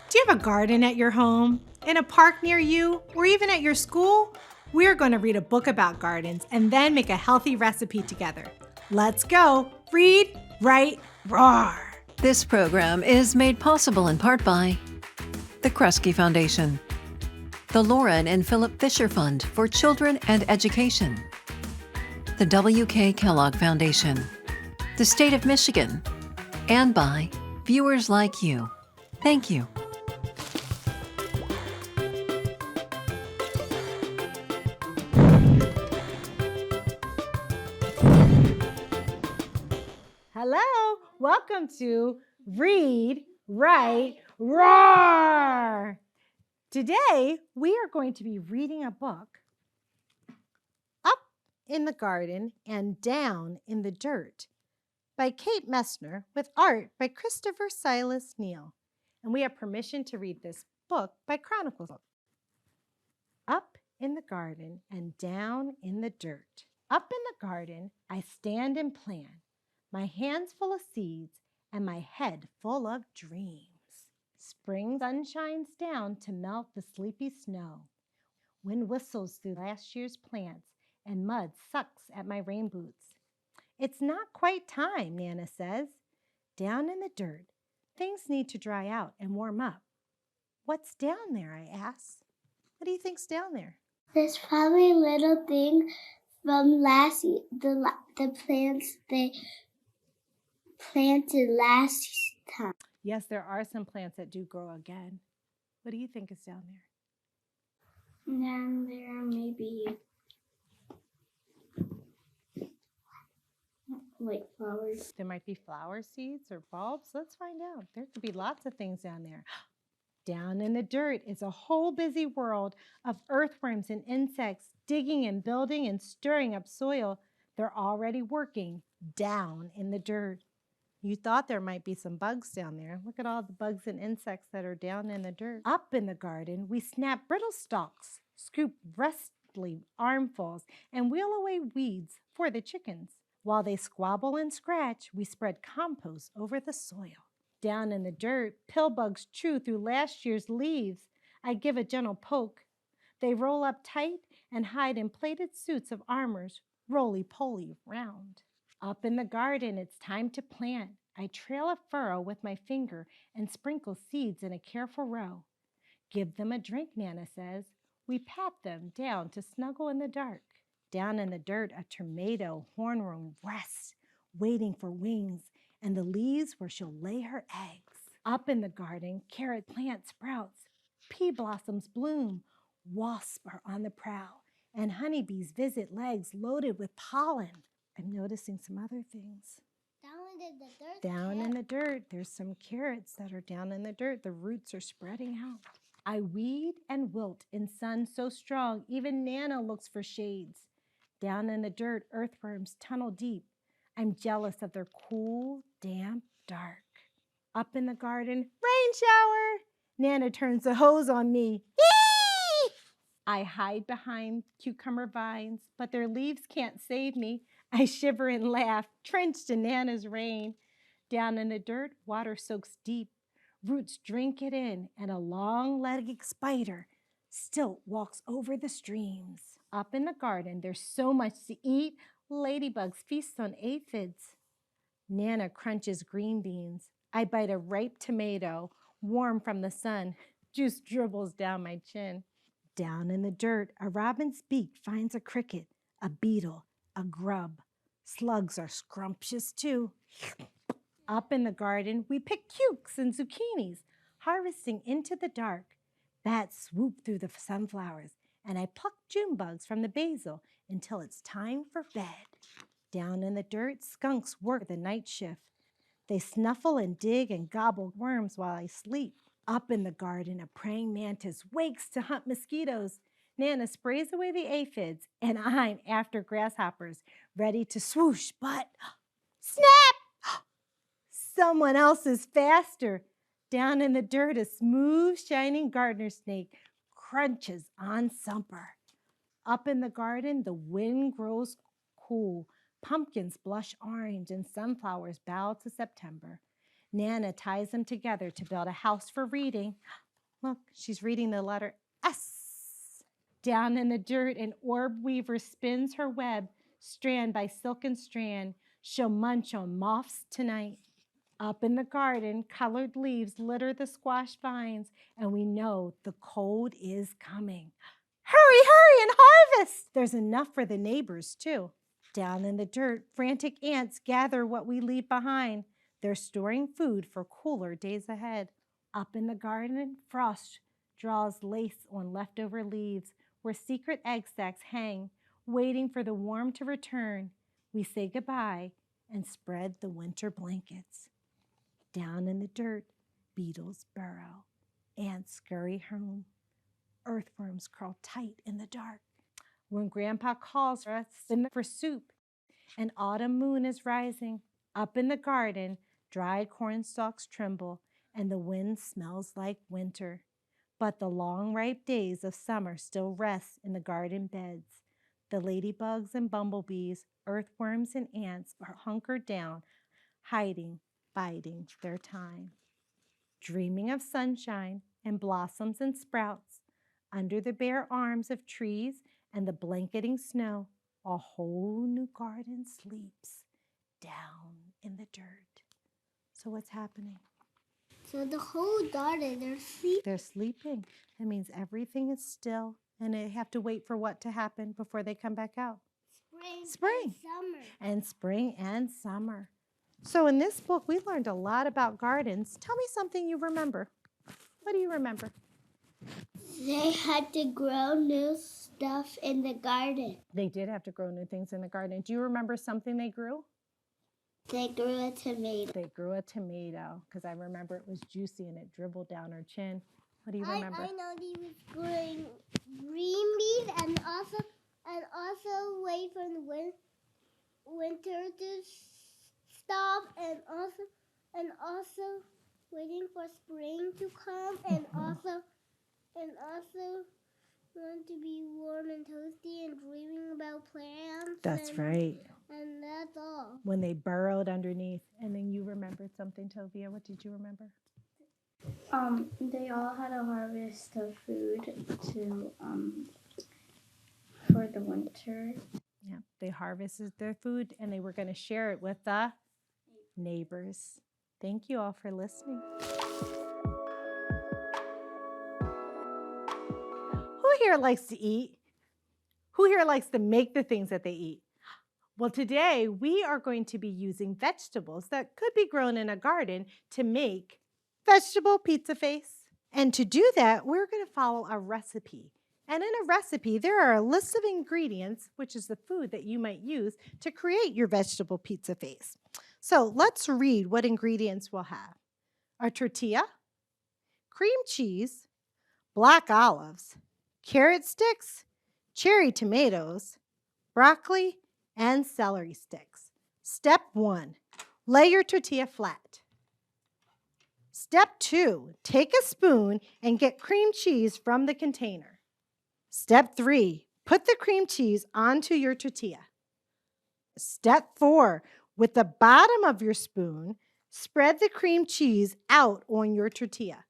Do you have a garden at your home, in a park near you, or even at your school? We're going to read a book about gardens and then make a healthy recipe together. Let's go. Read, write, roar. This program is made possible in part by the Kresge Foundation, the Lauren and Philip Fisher Fund for Children and Education, the W.K. Kellogg Foundation, the State of Michigan, and by viewers like you. Thank you. Hello, welcome to Read, Write, Roar. Today, we are going to be reading a book, Up in the Garden and Down in the Dirt, by Kate Messner, with art by Christopher Silas Neal. And we have permission to read this book by Chronicles. Up in the garden and down in the dirt. Up in the garden, I stand and plan, my hands full of seeds and my head full of dreams. Spring sun shines down to melt the sleepy snow. Wind whistles through last year's plants and mud sucks at my rain boots. It's not quite time, Nana says. Down in the dirt, things need to dry out and warm up. What's down there, I ask. What do you think's down there? There's probably a little thing from last year, the plants they planted last time. Yes, there are some plants that do grow again. What do you think is down there? Down there maybe like flowers. There might be flower seeds or bulbs. Let's find out. There could be lots of things down there. Down in the dirt is a whole busy world of earthworms and insects digging and building and stirring up soil. They're already working down in the dirt. You thought there might be some bugs down there. Look at all the bugs and insects that are down in the dirt. Up in the garden, we snap brittle stalks, scoop rustly armfuls, and wheel away weeds for the chickens. While they squabble and scratch, we spread compost over the soil. Down in the dirt, pill bugs chew through last year's leaves. I give a gentle poke. They roll up tight and hide in plaited suits of armors, roly-poly round. Up in the garden, it's time to plant. I trail a furrow with my finger and sprinkle seeds in a careful row. Give them a drink, Nana says. We pat them down to snuggle in the dark. Down in the dirt, a tomato hornworm rests, waiting for wings, and the leaves where she'll lay her eggs. Up in the garden, carrot plant sprouts, pea blossoms bloom, wasps are on the prowl, and honeybees visit legs loaded with pollen. I'm noticing some other things. Down in the dirt, there's some carrots that are down in the dirt. The roots are spreading out. I weed and wilt in sun so strong, even Nana looks for shades. Down in the dirt, earthworms tunnel deep. I'm jealous of their cool, damp, dark. Up in the garden, rain shower. Nana turns the hose on me. Eee! I hide behind cucumber vines, but their leaves can't save me. I shiver and laugh, drenched in Nana's rain. Down in the dirt, water soaks deep. Roots drink it in, and a long-legged spider still walks over the streams. Up in the garden, there's so much to eat. Ladybugs feast on aphids. Nana crunches green beans. I bite a ripe tomato, warm from the sun. Juice dribbles down my chin. Down in the dirt, a robin's beak finds a cricket, a beetle, a grub. Slugs are scrumptious too. Up in the garden, we pick cukes and zucchinis, harvesting into the dark. Bats swoop through the sunflowers, and I pluck June bugs from the basil until it's time for bed. Down in the dirt, skunks work the night shift. They snuffle and dig and gobble worms while I sleep. Up in the garden, a praying mantis wakes to hunt mosquitoes. Nana sprays away the aphids, and I'm after grasshoppers, ready to swoosh, but snap! Someone else is faster. Down in the dirt, a smooth, shining gardener snake crunches on Sumper. Up in the garden, the wind grows cool. Pumpkins blush orange and sunflowers bow to September. Nana ties them together to build a house for reading. Look, she's reading the letter S. Down in the dirt, an orb weaver spins her web, strand by silken strand. She'll munch on moths tonight. Up in the garden, colored leaves litter the squash vines, and we know the cold is coming. Hurry, hurry, and harvest! There's enough for the neighbors, too. Down in the dirt, frantic ants gather what we leave behind. They're storing food for cooler days ahead. Up in the garden, frost draws lace on leftover leaves where secret egg sacs hang, waiting for the warm to return. We say goodbye and spread the winter blankets. Down in the dirt, beetles burrow, ants scurry home. Earthworms crawl tight in the dark. When Grandpa calls us for soup, an autumn moon is rising. Up in the garden, dry corn stalks tremble, and the wind smells like winter. But the long, ripe days of summer still rest in the garden beds. The ladybugs and bumblebees, earthworms and ants are hunkered down, hiding, biding their time. Dreaming of sunshine and blossoms and sprouts, under the bare arms of trees and the blanketing snow, a whole new garden sleeps down in the dirt. So what's happening? So the whole garden, they're sleeping. They're sleeping. That means everything is still, and they have to wait for what to happen before they come back out. Spring. And summer. And spring and summer. So in this book, we learned a lot about gardens. Tell me something you remember. What do you remember? They had to grow new stuff in the garden. They did have to grow new things in the garden. Do you remember something they grew? They grew a tomato. They grew a tomato, because I remember it was juicy and it dribbled down her chin. What do you remember? I know they was growing green beans and also wait for the winter to stop and also waiting for spring to come and also want to be warm and toasty and dreaming about plants. That's right. And that's all. When they burrowed underneath. And then you remembered something, Tovia. What did you remember? They all had a harvest of food to for the winter. Yeah, they harvested their food and they were going to share it with the neighbors. Thank you all for listening. Who here likes to eat? Who here likes to make the things that they eat? Well, today we are going to be using vegetables that could be grown in a garden to make vegetable pizza face. And to do that, we're going to follow a recipe. And in a recipe, there are a list of ingredients, which is the food that you might use to create your vegetable pizza face. So let's read what ingredients we'll have. A tortilla, cream cheese, black olives, carrot sticks, cherry tomatoes, broccoli, and celery sticks. Step 1, lay your tortilla flat. Step 2, take a spoon and get cream cheese from the container. Step 3, put the cream cheese onto your tortilla. Step 4, with the bottom of your spoon, spread the cream cheese out on your tortilla.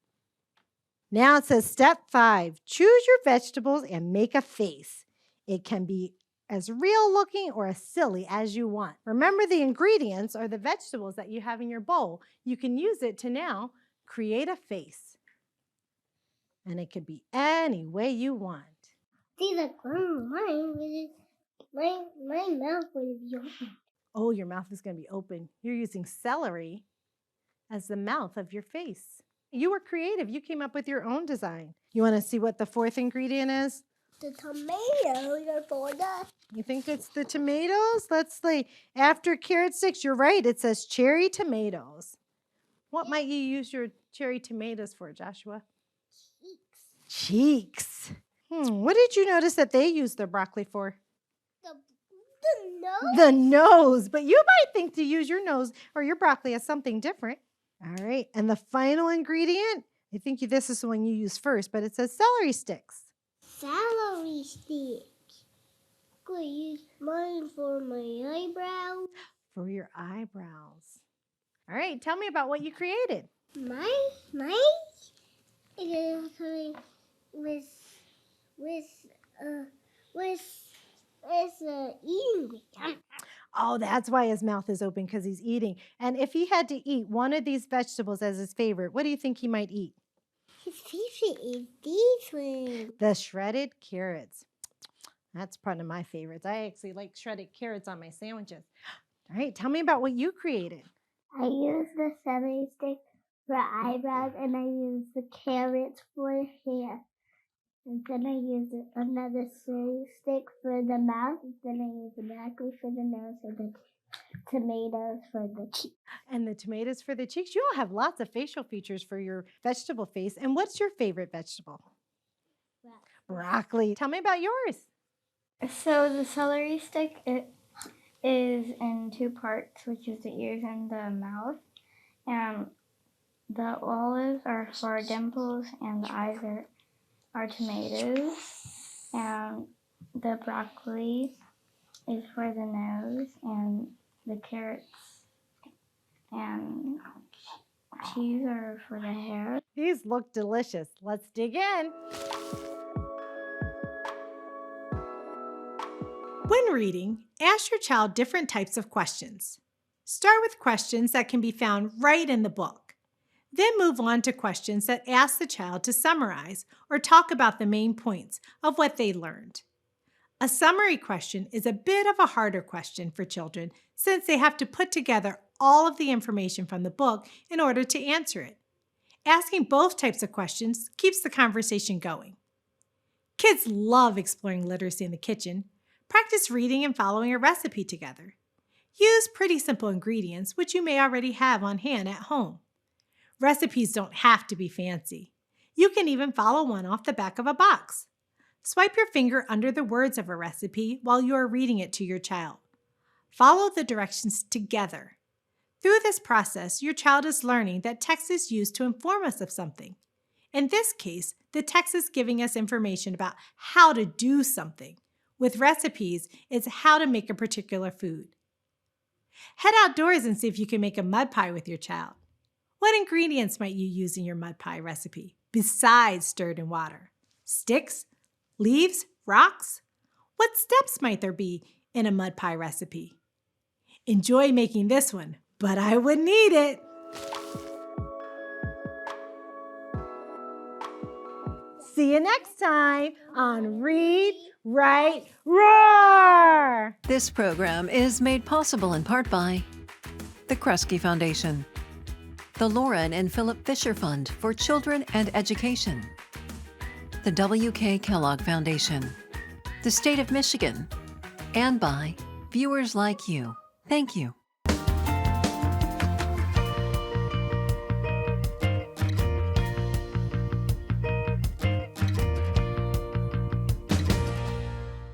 Now it says step 5, choose your vegetables and make a face. It can be as real looking or as silly as you want. Remember, the ingredients are the vegetables that you have in your bowl. You can use it to now create a face. And it could be any way you want. See, the my mouth would be open. Oh, your mouth is going to be open. You're using celery as the mouth of your face. You were creative. You came up with your own design. You want to see what the 4th ingredient is? The tomato for that. You think it's the tomatoes? Let's see. After carrot sticks, you're right. It says cherry tomatoes. What might you use your cherry tomatoes for, Joshua? Cheeks. What did you notice that they use their broccoli for? The nose? The nose. But you might think to use your nose or your broccoli as something different. All right. And the final ingredient, I think this is the one you use first, but it says celery sticks. Celery stick. Could use mine for my eyebrows. For your eyebrows. All right, tell me about what you created. My it is coming with eating. Oh, that's why his mouth is open, because he's eating. And if he had to eat one of these vegetables as his favorite, what do you think he might eat? His favorite is these ones. The shredded carrots. That's one of my favorites. I actually like shredded carrots on my sandwiches. All right, tell me about what you created. I use the celery stick for eyebrows, and I use the carrots for hair. And then I use another celery stick for the mouth. And then I use the broccoli for the nose, and the tomatoes for the cheeks. And the tomatoes for the cheeks. You all have lots of facial features for your vegetable face. And what's your favorite vegetable? Broccoli. Tell me about yours. So the celery stick is in two parts, which is the ears and the mouth. And the olives are for dimples, and the eyes are tomatoes. And the broccoli is for the nose, and the carrots and cheese are for the hair. These look delicious. Let's dig in. When reading, ask your child different types of questions. Start with questions that can be found right in the book. Then move on to questions that ask the child to summarize or talk about the main points of what they learned. A summary question is a bit of a harder question for children since they have to put together all of the information from the book in order to answer it. Asking both types of questions keeps the conversation going. Kids love exploring literacy in the kitchen. Practice reading and following a recipe together. Use pretty simple ingredients, which you may already have on hand at home. Recipes don't have to be fancy. You can even follow one off the back of a box. Swipe your finger under the words of a recipe while you are reading it to your child. Follow the directions together. Through this process, your child is learning that text is used to inform us of something. In this case, the text is giving us information about how to do something. With recipes, it's how to make a particular food. Head outdoors and see if you can make a mud pie with your child. What ingredients might you use in your mud pie recipe besides stirred in water? Sticks? Leaves? Rocks? What steps might there be in a mud pie recipe? Enjoy making this one, but I wouldn't eat it. See you next time on Read, Write, Roar! This program is made possible in part by the Kresge Foundation, the Lauren and Philip Fisher Fund for Children and Education, the W.K. Kellogg Foundation, the State of Michigan, and by viewers like you. Thank you.